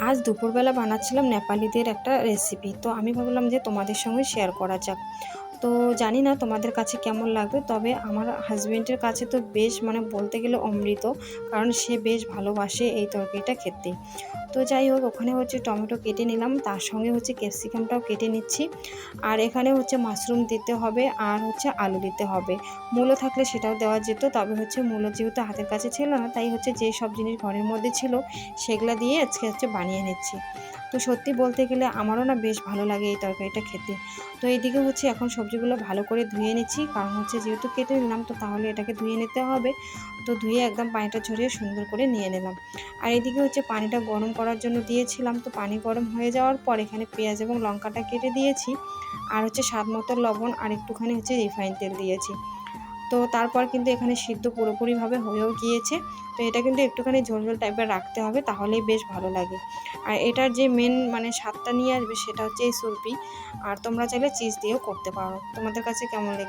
আজ দুপুরবেলা বানাচ্ছিলাম নেপালিদের একটা রেসিপি, তো আমি ভাবলাম যে তোমাদের সঙ্গে শেয়ার করা যাক। তো জানি না তোমাদের কাছে কেমন লাগবে, তবে আমার হাজব্যান্ডের কাছে তো বেশ বলতে গেলে অমৃত, কারণ সে বেশ ভালোবাসে এই তরকারিটা খেতে। তো যাই হোক, ওখানে টমেটো কেটে নিলাম, তার সঙ্গে ক্যাপসিকামটাও কেটে নিচ্ছি। আর এখানে মাশরুম দিতে হবে, আর আলু দিতে হবে। মূলো থাকলে সেটাও দেওয়া যেত, তবে মূলো যেহেতু হাতের কাছে ছিল না, তাই যে সব জিনিস ঘরের মধ্যে ছিল সেগুলা দিয়ে আজকে বানিয়ে নিচ্ছি। তো সত্যি বলতে গেলে আমারও না বেশ ভালো লাগে এই তরকারিটা খেতে। তো এইদিকে এখন সবজিগুলো ভালো করে ধুয়ে নিচ্ছি, কারণ যেহেতু কেটে নিলাম, তো তাহলে এটাকে ধুয়ে নিতে হবে। তো ধুয়ে একদম পানিটা ঝরিয়ে সুন্দর করে নিয়ে নিলাম। আর এদিকে পানিটা গরম করার জন্য দিয়েছিলাম। তো পানি গরম হয়ে যাওয়ার পর এখানে পেঁয়াজ এবং লঙ্কাটা কেটে দিয়েছি, আর স্বাদ মতো লবণ আর একটুখানি রিফাইন তেল দিয়েছি। তো তারপর কিন্তু এখানে সিদ্ধ পুরোপুরিভাবে হয়েও গিয়েছে। তো এটা কিন্তু একটুখানি ঝোল ঝোল টাইপের রাখতে হবে, তাহলেই বেশ ভালো লাগে। আর এটার যে মেন স্বাদটা নিয়ে আসবে সেটা এই সুরপি। আর তোমরা চাইলে চিজ দিয়েও করতে পারো। তোমাদের কাছে কেমন লাগে?